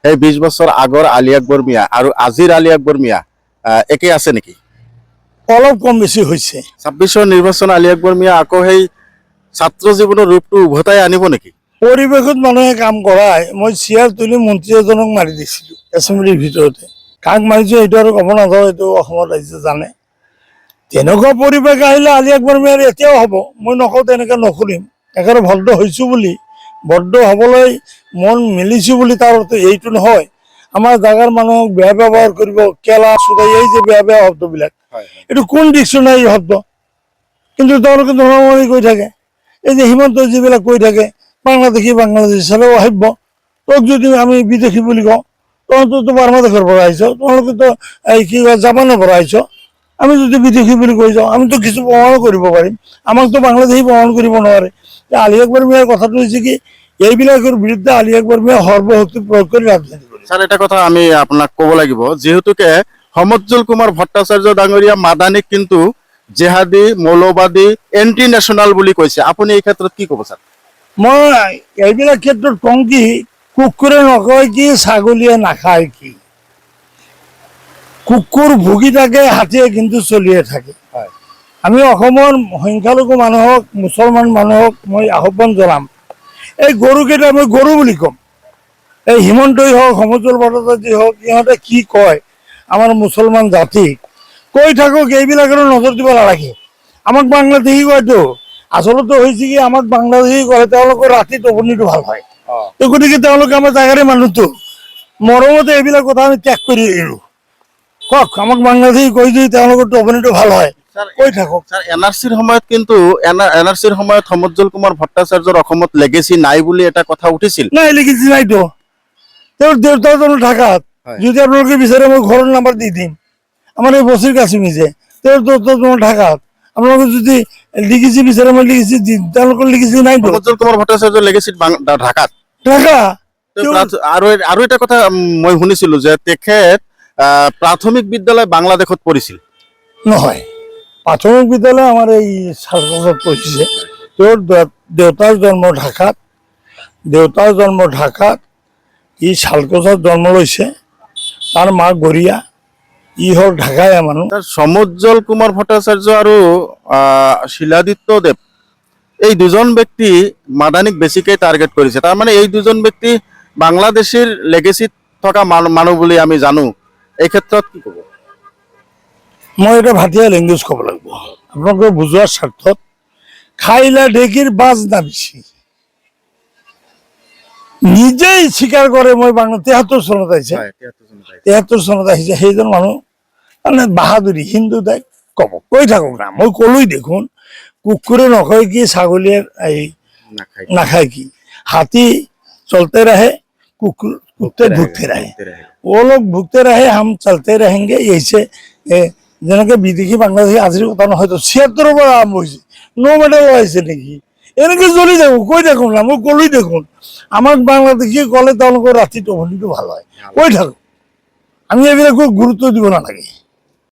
সেই 20 বছৰ আগৰ আলী আকবৰ মিয়া আৰু আজিৰ আলী আকবৰ মিয়া একে আছে নেকি? অলপ কম বেছি হৈছে। 26ৰ নিৰ্বাচন আলী আকবৰ মিয়া আকৌ সেই ছাত্ৰ জীৱনৰ ৰূপটো উভতাই আনিব নেকি? পৰিৱেশত মানুহে কাম কৰাই মই চেয়াৰ তুলি মন্ত্ৰী এজনক মাৰি দিছিলোঁ এছেম্বলিৰ ভিতৰতে। কাক মাৰিছোঁ সেইটো আৰু ক'ব নাযাওঁ, এইটো অসমত ৰাইজে জানে। তেনেকুৱা পৰিৱেশ আহিলে আলী আকবৰ মিয়াৰ এতিয়াও হ'ব, মই নকওঁ তেনেকৈ নকৰিম। একেবাৰে ভদ্ৰ হৈছোঁ বুলি, ভদ্ৰ হ'বলৈ মন মিলিছোঁ বুলি তাৰ অৰ্থ এইটো নহয়। আমাৰ জাগাৰ মানুহক বেয়া ব্যৱহাৰ কৰিব, কেলা চুদাই, এই যে বেয়া বেয়া শব্দবিলাক, এইটো কোন ডিকশ্যনাৰী শব্দ? কিন্তু তেওঁলোকে ধৰ্মমানি কৈ থাকে। এই যে হিমন্ত যিবিলাক কৈ থাকে বাংলাদেশী চালে অসভ্য। তোক যদি আমি বিদেশী বুলি কওঁ, তহঁততো বাংলাদেশৰ পৰা আহিছ, তোমালোকেতো এই কি কয় জাপানৰ পৰা আহিছ, আমি যদি বিদেশী বুলি কৈ যাওঁ আমিতো কিছু প্ৰমাণো কৰিব পাৰিম, আমাকতো বাংলাদেশী প্ৰমাণ কৰিব নোৱাৰে। আলী আকবৰ মিয়াৰ কথাটো হৈছে কি, এইবিলাকৰ বিৰুদ্ধে আলী আকবৰ মিয়া সৰ্বশক্তি প্ৰয়োগ কৰি ৰাজনীতি কৰে। স্যাৰ এটা কথা আমি আপোনাক ক'ব লাগিব, যিহেতুকে সমজ্জল কুমাৰ ভট্টাচাৰ্য ডাঙৰীয়া মাদানীক কিন্তু জেহাদী, মৌলবাদী, এণ্টি নেশ্যনেল বুলি কৈছে, আপুনি এই ক্ষেত্ৰত কি ক'ব স্যাৰ? মই এইবিলাক ক্ষেত্ৰত কওঁ কি, কুকুৰে নকয় কি ছাগলীয়ে নাখায় কি। কুকুৰ ভুগি থাকে, হাতীয়ে কিন্তু চলিয়ে থাকে। আমি অসমৰ সংখ্যালঘু মানুহক, মুছলমান মানুহক মই আহ্বান জনাম, এই গৰুকেইটা মই গৰু বুলি ক'ম। এই হিমন্তই হওক, সমজ্জল ভট্টাচাৰ্যই হওক, সিহঁতে কি কয় আমাৰ মুছলমান জাতিক কৈ থাকক, এইবিলাকৰ নজৰ দিব নালাগে। আমাক বাংলাদেশী কয়তো, আচলতে হৈছে কি আমাক বাংলাদেশী কয়, তেওঁলোকৰ ৰাতি টোপনিটো ভাল হয়। তো গতিকে তেওঁলোকে আমাৰ জাগাৰে মানুহতো, মৰমতে এইবিলাক কথা আমি ত্যাগ কৰি এৰো। কওক, আমাক বাংলাদেশী কৈ যদি তেওঁলোকৰ টোপনিটো ভাল হয়, কৈ থাকক। এনআৰচিৰ সময়ত কিন্তু এনআৰচিৰ সময়ত সমজ্জল কুমাৰ ভট্টাচাৰ্যৰ অসমত লেগেচি নাই বুলি এটা কথা উঠিছিল। নাই, লেগেচি নাইতো। তেওঁৰ দেউতাৰ জন্ম ঢাকাত, যদি আপোনালোকে বিচাৰে মই ঘৰৰ নাম্বাৰ দি দিম। আমাৰ এই বছিৰ কাছিমি যে, তেওঁৰ দেউতাৰ জন্ম ঢাকাত, আপোনালোকে যদি লিগেচি বিচাৰে মই লিগেচি দিম। তেওঁলোকৰ লিগেচি নাইতো। সমজ্জল কুমাৰ ভট্টাচাৰ্যৰ লেগেচিত ঢাকাত। ঢাকা আৰু এটা কথা মই শুনিছিলো যে তেখেত প্ৰাথমিক বিদ্যালয় বাংলাদেশত পঢ়িছিল। নহয়, প্ৰাথমিক বিদ্যালয় আমাৰ এই চালগছত পঢ়িছে। তেওঁৰ দেউতাৰ জন্ম ঢাকাত, ই শালকোচত জন্ম লৈছে, তাৰ মা গৰীয়া, ই হ'ল ঢাকায়া মানুহ। সমজ্জল কুমাৰ ভট্টাচাৰ্য আৰু শিলাদিত্য দেৱ, এই দুজন ব্যক্তি মাদানীক বেছিকৈ টাৰ্গেট কৰিছে। তাৰমানে এই দুজন ব্যক্তি বাংলাদেশীৰ লেগেচিত থকা মানুহ বুলি আমি জানো। এই ক্ষেত্ৰত কি ক'ব? মই এটা ভাটিয়া লেংগুৱেজ ক'ব লাগিব আপোনালোকে বুজোৱাৰ স্বাৰ্থত। খাইলা ঢেঁকীৰ বাজ নাবিছি, নিজেই স্বীকাৰ কৰে মই বাংলা 73 চনত আহিছে, 73 চনত আহিছে। সেইজন মানুহ মানে বাহাদুৰি, হিন্দু তাই ক'ব, কৈ থাকক না। মই ক'লোই দেখোন, কুকুৰে নকয় কি ছাগলীয়ে এই নাখায় কি। হাতী চলতে रहे, कुत्ते भूखते रहे, वो लोग भूखते रहे, हम चलते रहेंगे। ऐसे যেনেকে বিদেশী বাংলাদেশী আজিৰ কথা নহয়, 76ৰ পৰা আৰম্ভ হৈছে, নো মেডেল আহিছে নেকি? এনেকে জ্বলি থাকো, কৈ থাকো না। মই ক'লোই দেখোন, আমাক বাংলাদেশী ক'লে তেওঁলোকৰ ৰাতি টোপনিটো ভাল হয়, কৈ থাকো। আমি এইবিলাকক গুৰুত্ব দিব নালাগে।